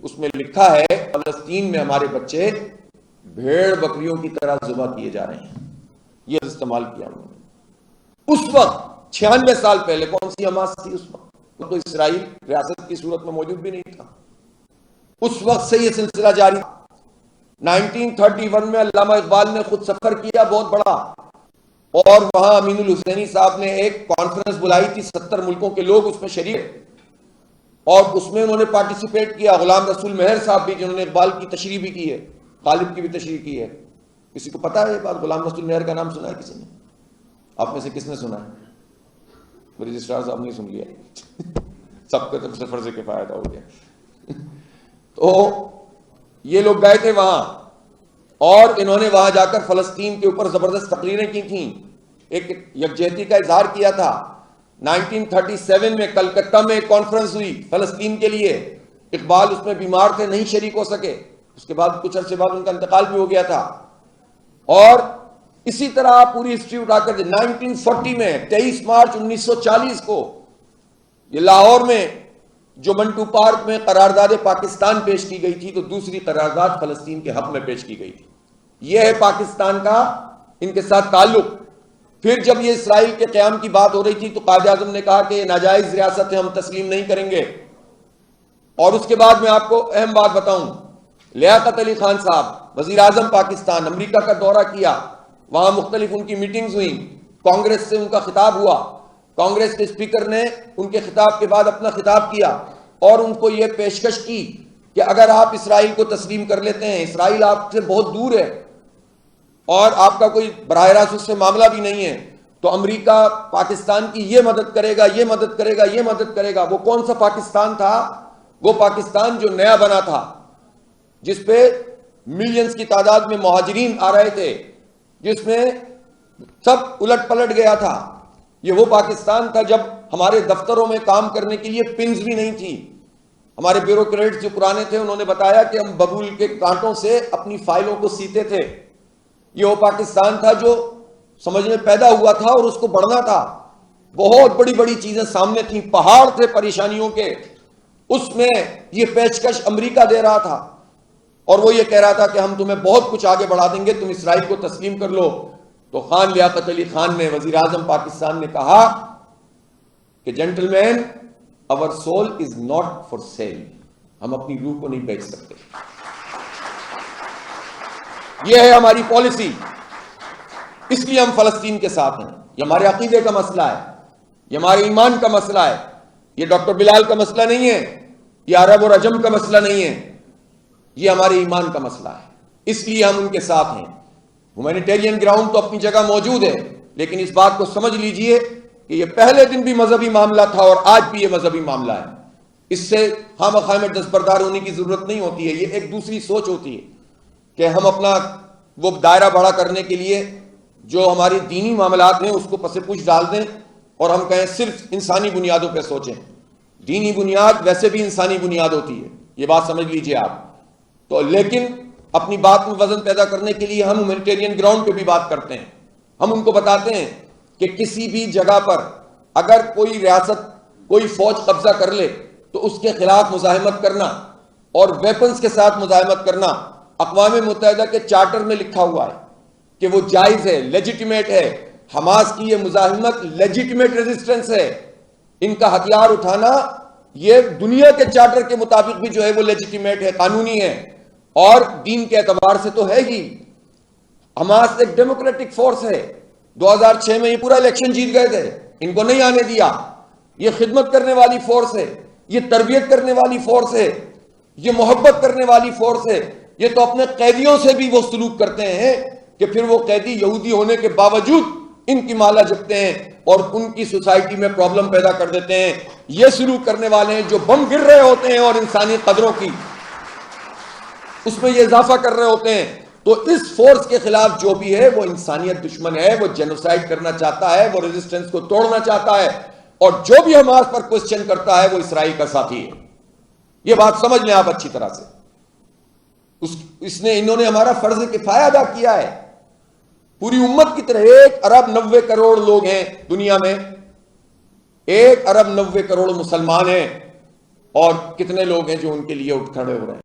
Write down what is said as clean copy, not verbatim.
اس میں لکھا ہے فلسطین میں ہمارے بچے بھیڑ بکریوں کی طرح ذبح کیے جا رہے ہیں. یہ استعمال کیا انہوں نے. اس وقت 96 سال پہلے کون سی حماس تھی؟ اس وقت تو اسرائیل ریاست کی صورت میں موجود بھی نہیں تھا. اس وقت سے یہ سلسلہ جاری. 1931 میں علامہ اقبال نے خود سفر کیا بہت بڑا، اور وہاں امین الحسینی صاحب نے ایک کانفرنس بلائی تھی، 70 ملکوں کے لوگ اس میں شریک، اور اس میں انہوں نے پارٹیسپیٹ کیا. غلام رسول مہر صاحب بھی، جنہوں نے اقبال کی تشریح بھی کی ہے، غالب کی بھی تشریح کی ہے. کسی کو پتا ہے یہ بات؟ غلام رسول مہر کا نام سنا ہے کسی نے؟ آپ میں سے کس نے سنا ہے؟ رجسٹرار صاحب نے سن لیا. سب کو طرف سے فرض کفایت ہو گیا. تو یہ لوگ گئے تھے وہاں، اور انہوں نے وہاں جا کر فلسطین کے اوپر زبردست تقریریں کی تھیں، ایک یکجہتی کا اظہار کیا تھا. 1937 میں کلکتہ میں ایک کانفرنس ہوئی فلسطین کے لیے. اقبال اس میں بیمار تھے، نہیں شریک ہو سکے. اس کے بعد کچھ عرصے بعد ان کا انتقال بھی ہو گیا تھا. اور اسی طرح پوری ہسٹری اٹھا کر 1940 میں 23 مارچ 1940 کو یہ لاہور میں جو منٹو پارک میں قرارداد پاکستان پیش کی گئی تھی، تو دوسری قرارداد فلسطین کے حق میں پیش کی گئی تھی. یہ ہے پاکستان کا ان کے ساتھ تعلق. پھر جب یہ اسرائیل کے قیام کی بات ہو رہی تھی تو قائد اعظم نے کہا کہ یہ ناجائز ریاست ہے، ہم تسلیم نہیں کریں گے. اور اس کے بعد میں آپ کو اہم بات بتاؤں، لیاقت علی خان صاحب وزیر اعظم پاکستان امریکہ کا دورہ کیا، وہاں مختلف ان کی میٹنگز ہوئیں، کانگریس سے ان کا خطاب ہوا. کانگریس کے اسپیکر نے ان کے خطاب کے بعد اپنا خطاب کیا اور ان کو یہ پیشکش کی کہ اگر آپ اسرائیل کو تسلیم کر لیتے ہیں، اسرائیل آپ سے بہت دور ہے اور آپ کا کوئی براہ راست اس سے معاملہ بھی نہیں ہے، تو امریکہ پاکستان کی یہ مدد کرے گا، یہ مدد کرے گا، یہ مدد کرے گا. وہ کون سا پاکستان تھا؟ وہ پاکستان جو نیا بنا تھا، جس پہ ملینز کی تعداد میں مہاجرین آ رہے تھے، جس میں سب الٹ پلٹ گیا تھا. یہ وہ پاکستان تھا جب ہمارے دفتروں میں کام کرنے کے لیے پنز بھی نہیں تھی. ہمارے بیوروکریٹس جو پرانے تھے انہوں نے بتایا کہ ہم ببول کے کانٹوں سے اپنی فائلوں کو سیتے تھے. یہ وہ پاکستان تھا جو سمجھ میں پیدا ہوا تھا اور اس کو بڑھنا تھا. بہت بڑی بڑی چیزیں سامنے تھیں، پہاڑ تھے پریشانیوں کے. اس میں یہ پیشکش امریکہ دے رہا تھا اور وہ یہ کہہ رہا تھا کہ ہم تمہیں بہت کچھ آگے بڑھا دیں گے، تم اسرائیل کو تسلیم کر لو. تو خان لیاقت علی خان نے، وزیر اعظم پاکستان نے کہا کہ gentleman, our soul is not for sale. ہم اپنی روح کو نہیں بیچ سکتے. یہ ہے ہماری پالیسی. اس لیے ہم فلسطین کے ساتھ ہیں. یہ ہمارے عقیدے کا مسئلہ ہے، یہ ہمارے ایمان کا مسئلہ ہے. یہ ڈاکٹر بلال کا مسئلہ نہیں ہے، یہ عرب اور عجم کا مسئلہ نہیں ہے، یہ ہمارے ایمان کا مسئلہ ہے. اس لیے ہم ان کے ساتھ ہیں. ہیومینیٹیرین گراؤنڈ تو اپنی جگہ موجود ہے، لیکن اس بات کو سمجھ لیجئے کہ یہ پہلے دن بھی مذہبی معاملہ تھا اور آج بھی یہ مذہبی معاملہ ہے. اس سے خام خواہ میں دستبردار ہونے کی ضرورت نہیں ہوتی ہے. یہ ایک دوسری سوچ ہوتی ہے کہ ہم اپنا وہ دائرہ بڑا کرنے کے لیے جو ہماری دینی معاملات ہیں اس کو پس پوچھ ڈال دیں اور ہم کہیں صرف انسانی بنیادوں پہ سوچیں. دینی بنیاد ویسے بھی انسانی بنیاد ہوتی ہے، یہ بات سمجھ لیجئے آپ. تو لیکن اپنی بات میں وزن پیدا کرنے کے لیے ہم ہیومینیٹیرین گراؤنڈ پہ بھی بات کرتے ہیں. ہم ان کو بتاتے ہیں کہ کسی بھی جگہ پر اگر کوئی ریاست کوئی فوج قبضہ کر لے تو اس کے خلاف مزاحمت کرنا اور ویپنز کے ساتھ مزاحمت کرنا اقوام متحدہ کے چارٹر میں لکھا ہوا ہے کہ وہ جائز ہے، لیجیٹیمیٹ ہے. حماس کی یہ مزاحمت لیجیٹیمیٹ ریزسٹنس ہے. ان کا ہتھیار اٹھانا یہ دنیا کے چارٹر کے مطابق بھی جو ہے وہ لیجیٹیمیٹ ہے، قانونی ہے، اور دین کے اعتبار سے تو ہے ہی. حماس ایک ڈیموکریٹک فورس ہے. 2006 میں یہ پورا الیکشن جیت گئے تھے، ان کو نہیں آنے دیا. یہ خدمت کرنے والی فورس ہے، یہ تربیت کرنے والی فورس ہے، یہ محبت کرنے والی فورس ہے. یہ تو اپنے قیدیوں سے بھی وہ سلوک کرتے ہیں کہ پھر وہ قیدی یہودی ہونے کے باوجود ان کی مالا جپتے ہیں اور ان کی سوسائٹی میں پرابلم پیدا کر دیتے ہیں. یہ سلوک کرنے والے ہیں جو بم گر رہے ہوتے ہیں اور انسانی قدروں کی اس میں یہ اضافہ کر رہے ہوتے ہیں. تو اس فورس کے خلاف جو بھی ہے وہ انسانیت دشمن ہے، وہ جینوسائیڈ کرنا چاہتا ہے، وہ ریزسٹنس کو توڑنا چاہتا ہے، اور جو بھی حماس پر کوسچن کرتا ہے وہ اسرائیل کا ساتھی ہے. یہ بات سمجھ لیں آپ اچھی طرح سے. انہوں نے ہمارا فرض کفایہ ادا کیا ہے. پوری امت کی طرح 1 ارب 90 کروڑ لوگ ہیں دنیا میں، 1 ارب 90 کروڑ مسلمان ہیں. اور کتنے لوگ ہیں جو ان کے لیے اٹھ کھڑے ہو رہے ہیں.